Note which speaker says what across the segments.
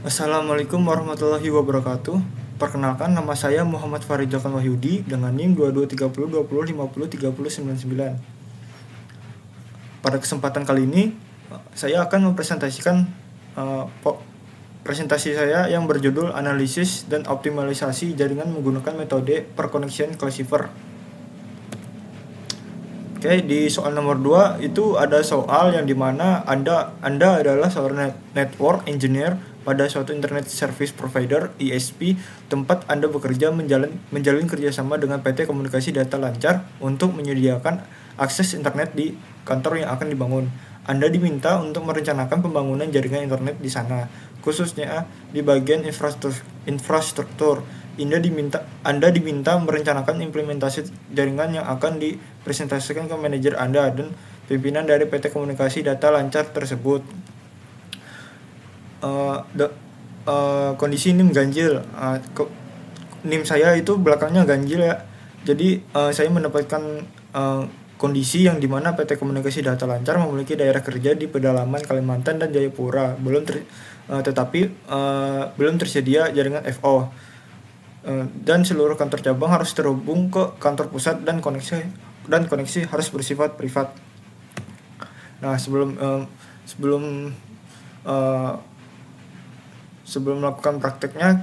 Speaker 1: Assalamualaikum warahmatullahi wabarakatuh. Perkenalkan, nama saya Muhammad Faridjakan Wahyudi dengan NIM 223020503099. Pada kesempatan kali ini, saya akan mempresentasikan presentasi saya yang berjudul Analisis dan Optimalisasi Jaringan Menggunakan Metode Perconnection Classifier. Oke, di soal nomor 2 itu ada soal yang dimana Anda adalah seorang network engineer pada suatu internet service provider (ISP) tempat Anda bekerja menjalin kerjasama dengan PT Komunikasi Data Lancar untuk menyediakan akses internet di kantor yang akan dibangun. Anda diminta untuk merencanakan pembangunan jaringan internet di sana, khususnya di bagian infrastruktur. Anda diminta merencanakan implementasi jaringan yang akan dipresentasikan ke manajer Anda dan pimpinan dari PT Komunikasi Data Lancar tersebut. Kondisi NIM ganjil. NIM saya itu belakangnya ganjil ya. Jadi saya mendapatkan kondisi yang dimana PT Komunikasi Data Lancar memiliki daerah kerja di pedalaman Kalimantan dan Jayapura, tetapi belum tersedia jaringan FO. Dan seluruh kantor cabang harus terhubung ke kantor pusat dan koneksi harus bersifat privat. Nah, sebelum melakukan prakteknya,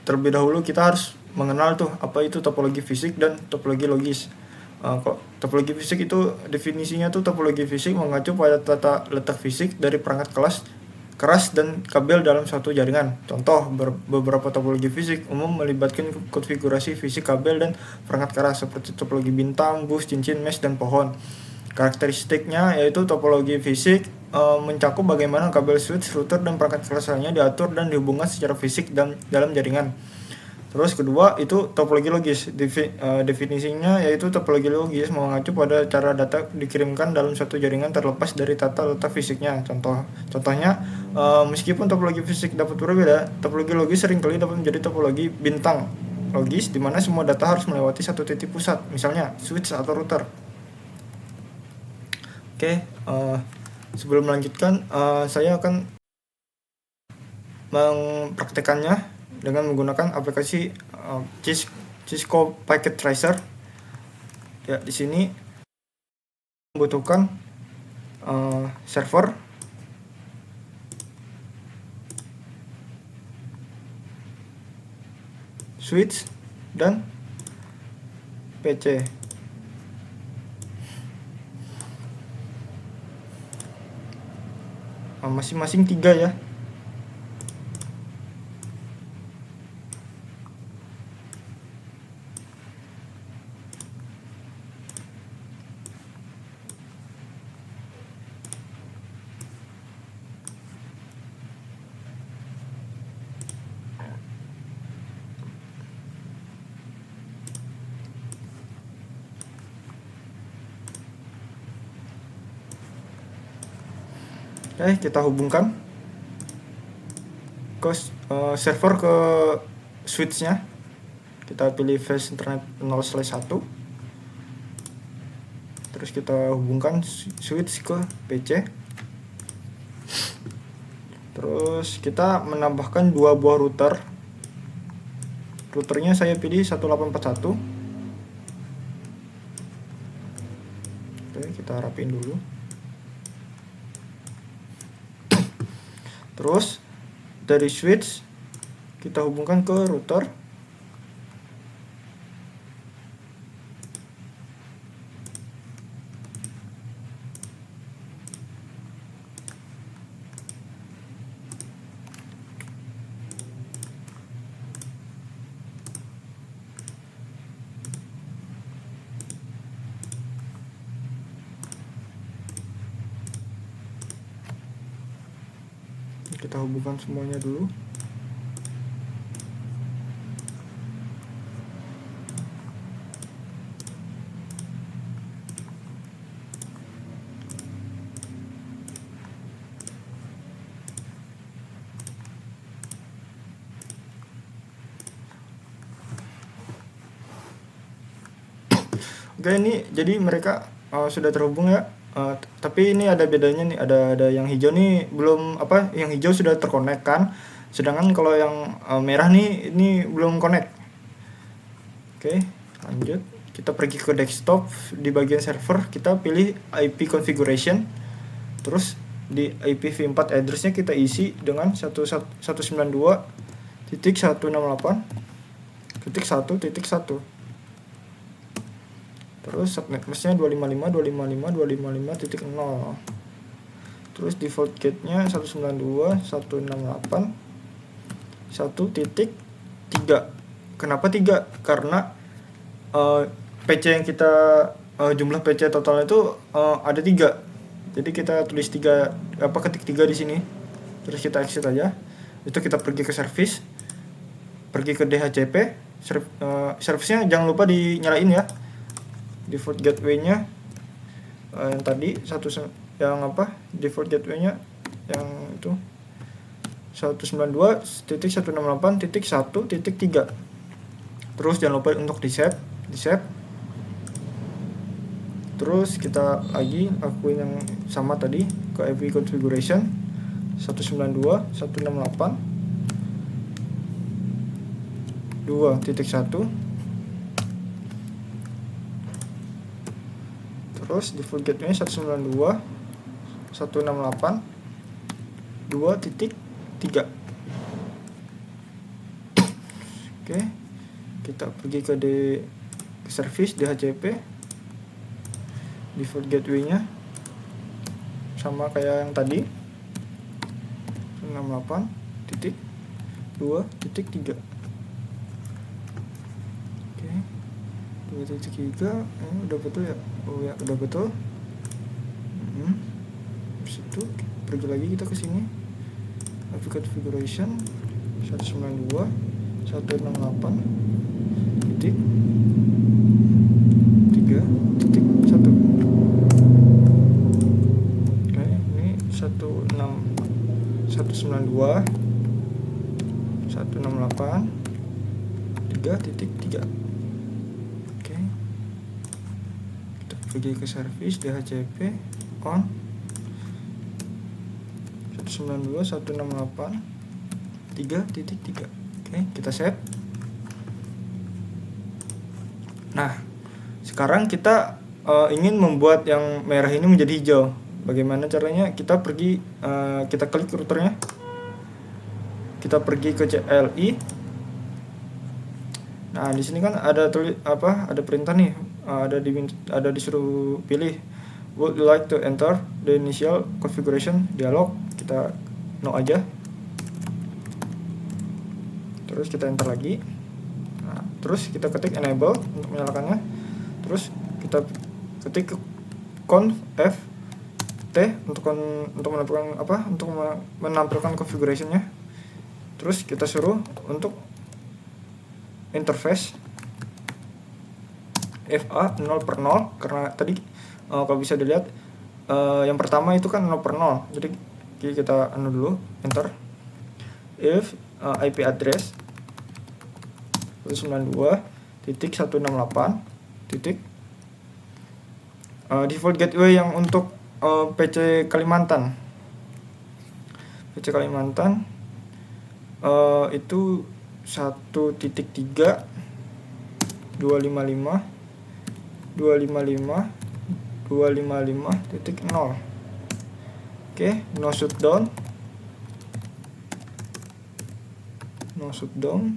Speaker 1: terlebih dahulu kita harus mengenal tuh apa itu topologi fisik dan topologi logis. Topologi fisik itu definisinya tuh topologi fisik mengacu pada tata letak fisik dari perangkat keras dan kabel dalam suatu jaringan. Contoh, beberapa topologi fisik umum melibatkan konfigurasi fisik kabel dan perangkat keras seperti topologi bintang, bus, cincin, mesh, dan pohon. Karakteristiknya yaitu topologi fisik mencakup bagaimana kabel switch, router, dan perangkat keras lainnya diatur dan dihubungkan secara fisik dalam jaringan. Terus kedua itu topologi logis. Definisinya yaitu topologi logis mengacu pada cara data dikirimkan dalam suatu jaringan terlepas dari tata letak fisiknya. Contohnya, meskipun topologi fisik dapat berbeda, topologi logis seringkali dapat menjadi topologi bintang logis di mana semua data harus melewati satu titik pusat, misalnya switch atau router. Oke, sebelum melanjutkan, saya akan mempraktekannya dengan menggunakan aplikasi Cisco Packet Tracer. Ya, di sini membutuhkan server, switch, dan PC. Masing-masing 3 ya. Oke, kita hubungkan ke server ke switch-nya. Kita pilih flash internet 0/1. Terus kita hubungkan switch ke PC. Terus kita menambahkan 2 buah router. Routernya saya pilih 1841. Oke, kita rapiin dulu. Terus dari switch kita hubungkan ke router. Kita hubungkan semuanya dulu. Oke, ini jadi mereka sudah terhubung ya. Tapi ini ada bedanya nih, ada yang hijau nih belum, yang hijau sudah terkonek kan, Sedangkan kalau yang merah nih ini belum connect. Oke, lanjut. Kita pergi ke desktop, di bagian server kita pilih IP configuration. Terus di IPv4 address-nya kita isi dengan 192.168.1.1. Terus subnet mask-nya 255.255.255.0. Terus default gate-nya 192.168.1.3. Kenapa 3? Karena PC yang kita jumlah PC total itu ada 3. Jadi kita tulis 3, ketik 3 di sini. Terus kita exit aja. Itu kita pergi ke service. Pergi ke DHCP. Service-nya jangan lupa dinyalain ya. Default gateway-nya yang tadi default gateway-nya yang itu 192.168.1.3. Terus jangan lupa untuk di save. Terus kita lagi lakuin yang sama tadi ke IP configuration 192.168.2.1. Terus default gateway 192.168.2.3. Oke, kita pergi ke service DHCP. Default gateway-nya sama kayak yang tadi 168.2.3. Oke, 2.3 udah betul ya? Oh ya, udah betul. Habis itu pergi lagi kita ke sini. IP configuration 192.168.3.1. Oke, ini 192.168.3.3. Oke, kita pergi ke service DHCP on 192.168.3.3. Oke, kita save. Nah, sekarang kita ingin membuat yang merah ini menjadi hijau. Bagaimana caranya? Kita pergi, kita klik routernya, kita pergi ke CLI. Nah, di sini kan ada ada perintah nih, ada disuruh pilih would you like to enter the initial configuration dialog. Kita no aja. Terus kita enter lagi. Nah, terus kita ketik enable untuk menyalakannya. Terus kita ketik conf f t untuk menampilkan configuration-nya. Terus kita suruh untuk interface FA 0/0 karena tadi kalau bisa dilihat yang pertama itu kan 0/0. Jadi kita dulu enter. If IP address 192.168. Default gateway yang untuk PC Kalimantan. PC Kalimantan itu 1.3.255.255.255.0. Oke, no shutdown. No shutdown.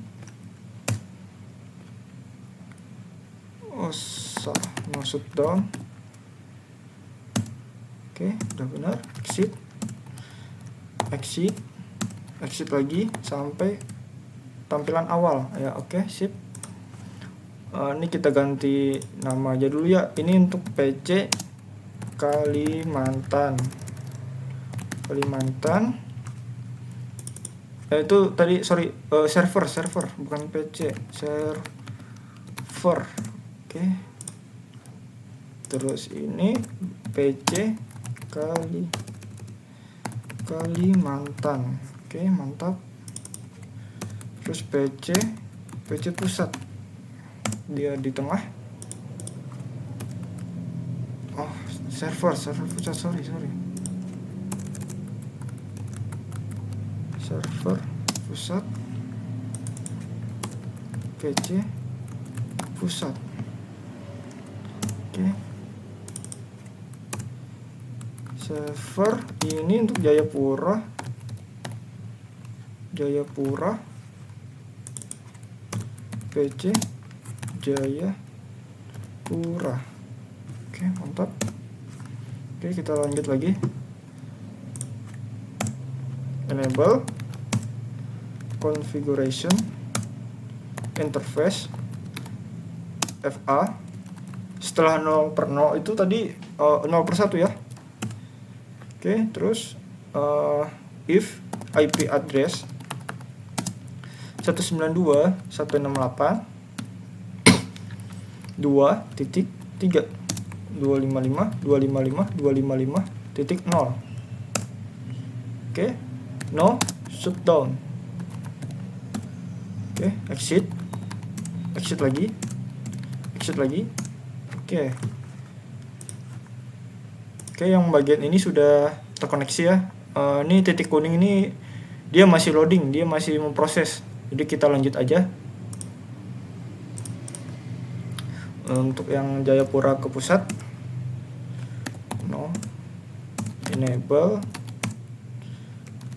Speaker 1: Oke, udah benar. Exit lagi sampai tampilan awal ya. Oke, sip. Ini kita ganti nama aja dulu ya. Ini untuk PC Kalimantan. Itu tadi server bukan PC, server. Oke. Terus ini PC Kalimantan. Oke, mantap. Terus PC pusat. Dia di tengah. Oh, server pusat, sorry. Server pusat, PC pusat. Oke. Server ini untuk Jayapura, PC Jayapura. Oke, mantap. Oke, kita lanjut lagi. Enable configuration interface FA. Setelah 0/0 itu tadi 0/1 ya. Oke, terus if IP address 192.168 2.3 255.255.255.0. Oke, no shutdown. Oke, exit lagi. Oke, yang bagian ini sudah terkoneksi ya. Ini titik kuning ini dia masih loading, dia masih memproses. Jadi kita lanjut aja. Untuk yang Jayapura ke pusat, no. Enable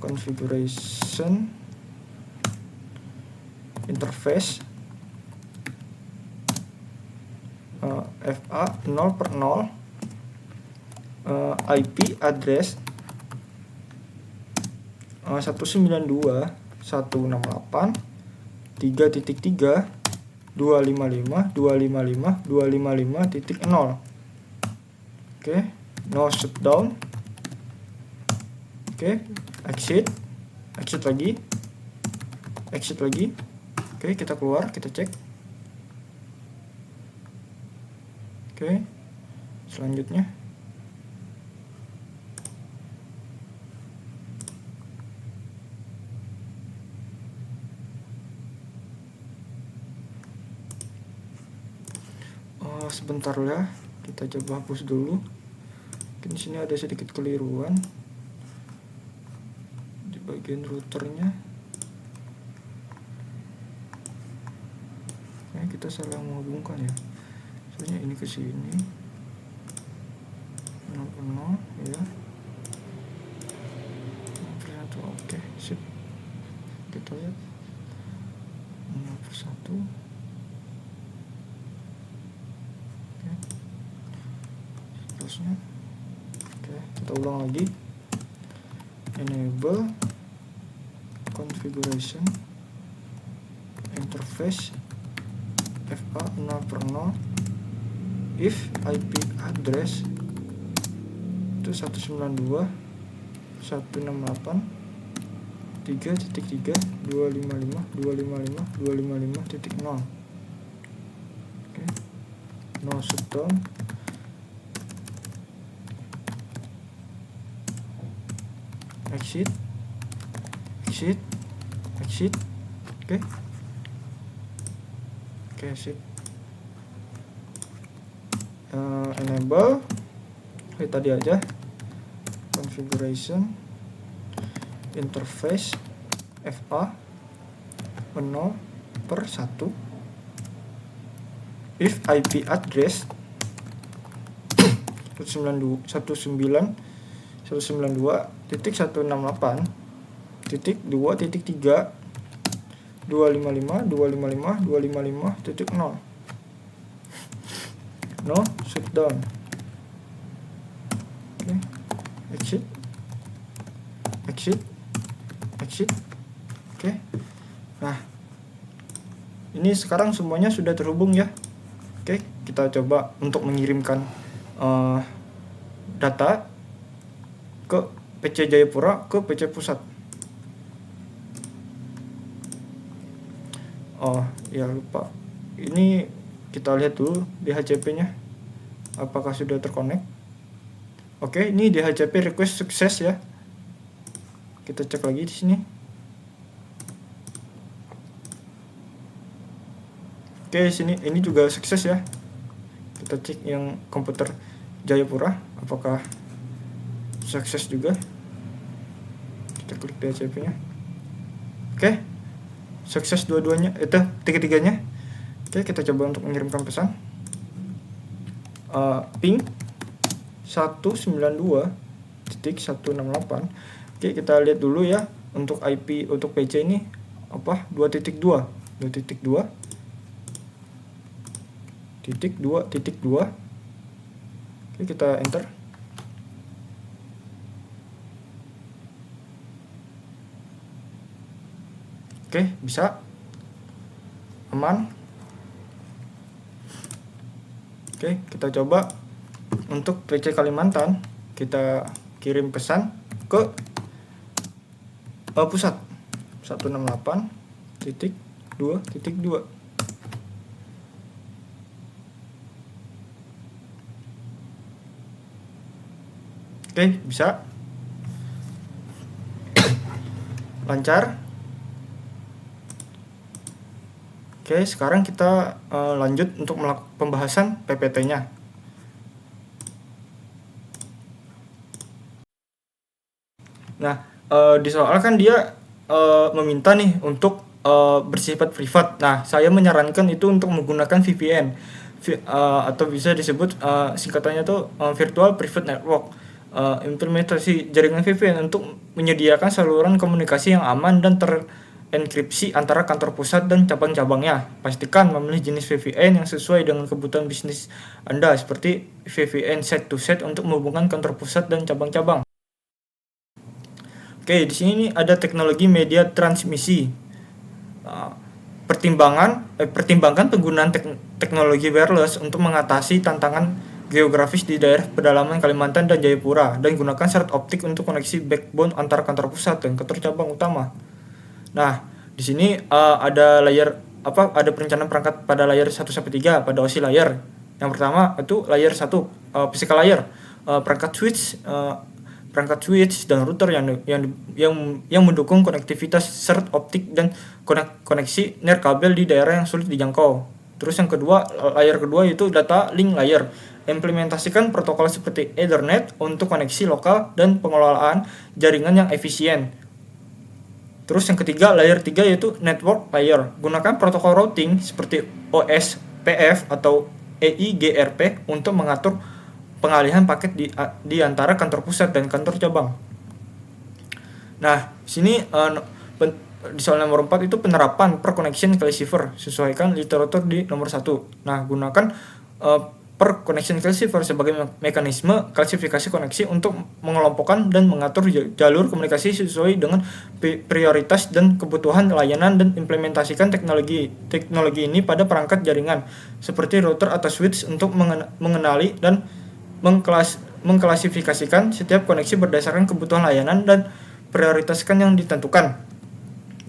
Speaker 1: configuration interface FA 0/0 IP address 192.168 3.3 255.255.255.0. Oke, no shutdown. Oke, exit lagi. Oke, kita keluar, kita cek. Oke, selanjutnya sebentar ya, kita coba hapus dulu. Mungkin di sini ada sedikit keliruan di bagian routernya. Kayaknya kita salah menghubungkan ya. Soalnya ini ke sini 0/0 ya. Oke, sip. Kita lihat 0/1. Terusnya, oke, kita ulang lagi. Enable configuration interface FA 0/0 if IP address itu 192.168 3.3 255.255.255.0. Oke, no shutdown. Exit. Oke, sip. Enable tadi aja configuration interface FA 0/1 if IP address 192.168.2.3 255.255.255.0. No shutdown. Oke, exit. Oke. Nah, ini sekarang semuanya sudah terhubung ya. Oke, kita coba untuk mengirimkan data ke PC Jayapura ke PC pusat. Oh ya, lupa. Ini kita lihat dulu DHCP-nya apakah sudah terkonek. Oke, ini DHCP request sukses ya. Kita cek lagi di sini. Oke, sini ini juga sukses ya. Kita cek yang komputer Jayapura apakah sukses juga. Kita klik DHCP-nya. Oke, sukses dua-duanya, itu tiga-tiganya. Oke, kita coba untuk mengirimkan pesan. Ping 192.168. Oke, kita lihat dulu ya untuk IP untuk PC ini apa 2.2. Oke, kita enter. Oke, bisa aman. Oke, kita coba untuk PC Kalimantan, kita kirim pesan ke pusat 168.2.2. Oke, bisa lancar. Oke, sekarang kita lanjut untuk melakukan pembahasan PPT-nya. Nah, di soal kan dia meminta nih untuk bersifat privat. Nah, saya menyarankan itu untuk menggunakan VPN atau bisa disebut singkatannya tuh Virtual Private Network. Implementasi jaringan VPN untuk menyediakan saluran komunikasi yang aman dan enkripsi antara kantor pusat dan cabang-cabangnya. Pastikan memilih jenis VPN yang sesuai dengan kebutuhan bisnis Anda, seperti VPN set to set untuk menghubungkan kantor pusat dan cabang-cabang. Oke, di sini nih ada teknologi media transmisi. Pertimbangkan penggunaan teknologi wireless untuk mengatasi tantangan geografis di daerah pedalaman Kalimantan dan Jayapura, dan gunakan serat optik untuk koneksi backbone antara kantor pusat dan kantor cabang utama. Nah, di sini ada ada perencanaan perangkat pada layer 1-3 pada osi layar. Yang pertama itu layer 1, physical layer, perangkat switch dan router yang mendukung konektivitas serat optik dan koneksi nirkabel di daerah yang sulit dijangkau. Terus yang kedua, layer kedua yaitu data link layer. Implementasikan protokol seperti Ethernet untuk koneksi lokal dan pengelolaan jaringan yang efisien. Terus yang ketiga, layer 3 yaitu network layer. Gunakan protokol routing seperti OSPF atau EIGRP untuk mengatur pengalihan paket di antara kantor pusat dan kantor cabang. Nah, sini di soal nomor 4 itu penerapan per connection classifier. Sesuaikan literatur di nomor 1. Nah, gunakan per connection classifier sebagai mekanisme klasifikasi koneksi untuk mengelompokkan dan mengatur jalur komunikasi sesuai dengan prioritas dan kebutuhan layanan, dan implementasikan teknologi ini pada perangkat jaringan seperti router atau switch untuk mengenali dan mengklasifikasikan setiap koneksi berdasarkan kebutuhan layanan dan prioritaskan yang ditentukan.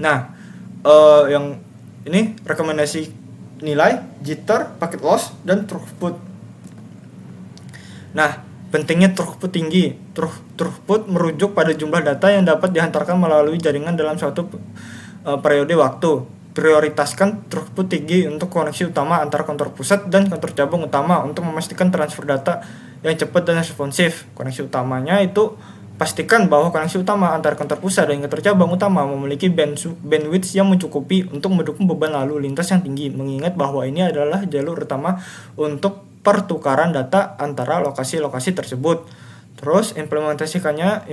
Speaker 1: Nah, yang ini rekomendasi nilai, jitter, packet loss, dan throughput. Nah, pentingnya throughput tinggi. Throughput merujuk pada jumlah data yang dapat dihantarkan melalui jaringan dalam suatu periode waktu. Prioritaskan throughput tinggi untuk koneksi utama antara kantor pusat dan kantor cabang utama untuk memastikan transfer data yang cepat dan responsif. Koneksi utamanya itu pastikan bahwa koneksi utama antara kantor pusat dan kantor cabang utama memiliki bandwidth yang mencukupi untuk mendukung beban lalu lintas yang tinggi, mengingat bahwa ini adalah jalur utama untuk pertukaran data antara lokasi-lokasi tersebut. Terus implementasinya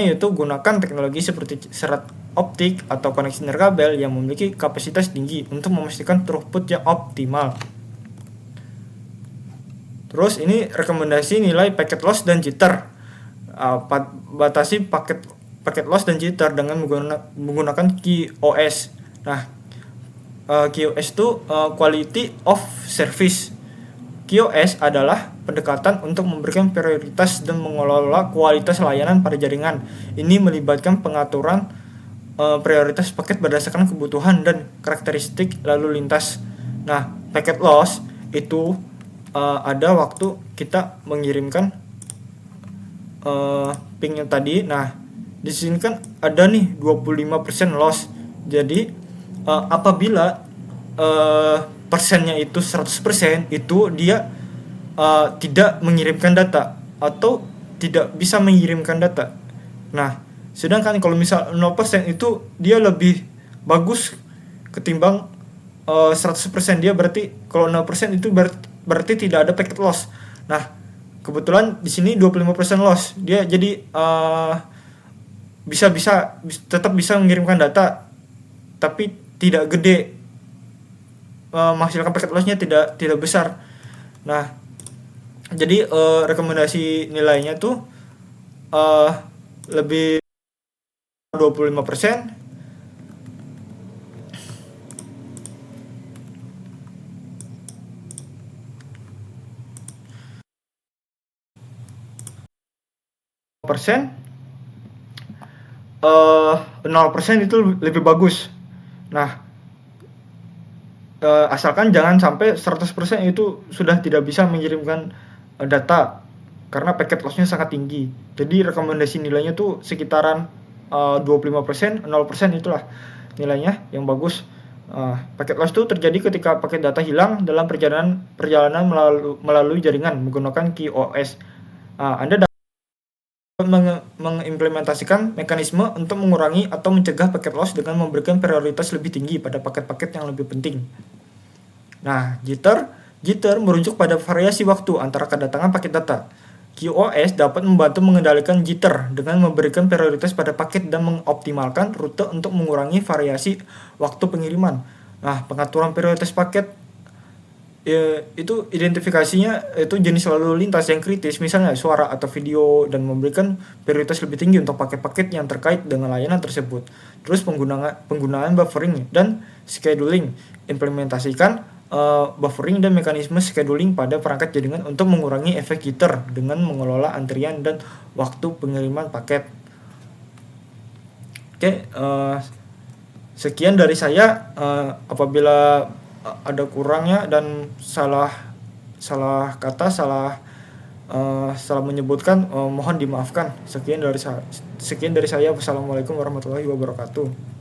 Speaker 1: yaitu gunakan teknologi seperti serat optik atau koneksi nirkabel yang memiliki kapasitas tinggi untuk memastikan throughput yang optimal. Terus ini rekomendasi nilai packet loss dan jitter. Batasi packet loss dan jitter dengan menggunakan QoS. Nah, QoS itu quality of service. QoS adalah pendekatan untuk memberikan prioritas dan mengelola kualitas layanan pada jaringan. Ini melibatkan pengaturan prioritas paket berdasarkan kebutuhan dan karakteristik lalu lintas. Nah, packet loss itu ada waktu kita mengirimkan pingnya tadi. Nah, di sini kan ada nih 25% loss. Jadi apabila persennya itu 100%, itu dia tidak mengirimkan data atau tidak bisa mengirimkan data. Nah, sedangkan kalau misal 0% itu dia lebih bagus ketimbang 100% dia, berarti kalau 0% itu berarti tidak ada packet loss. Nah, kebetulan di sini 25% loss. Dia jadi tetap bisa mengirimkan data tapi tidak gede, menghasilkan packet lossnya tidak besar. Nah, jadi rekomendasi nilainya tuh lebih 25%. persen 0% itu lebih bagus. Nah, asalkan jangan sampai 100% itu sudah tidak bisa mengirimkan data karena packet loss-nya sangat tinggi. Jadi rekomendasi nilainya tuh sekitaran 25%, 0% itulah nilainya yang bagus. Packet loss itu terjadi ketika paket data hilang dalam perjalanan melalui jaringan menggunakan QoS. Anda dapat mengimplementasikan mekanisme untuk mengurangi atau mencegah packet loss dengan memberikan prioritas lebih tinggi pada paket-paket yang lebih penting. Nah, jitter merujuk pada variasi waktu antara kedatangan paket data. QoS dapat membantu mengendalikan jitter dengan memberikan prioritas pada paket dan mengoptimalkan rute untuk mengurangi variasi waktu pengiriman. Nah, pengaturan prioritas paket itu identifikasinya itu jenis lalu lintas yang kritis, misalnya suara atau video, dan memberikan prioritas lebih tinggi untuk paket-paket yang terkait dengan layanan tersebut. Terus penggunaan buffering dan scheduling, implementasikan buffering dan mekanisme scheduling pada perangkat jaringan untuk mengurangi efek jitter dengan mengelola antrian dan waktu pengiriman paket. Oke, sekian dari saya. Apabila ada kurangnya dan salah kata, salah menyebutkan, mohon dimaafkan. Sekian dari saya. Wassalamualaikum warahmatullahi wabarakatuh.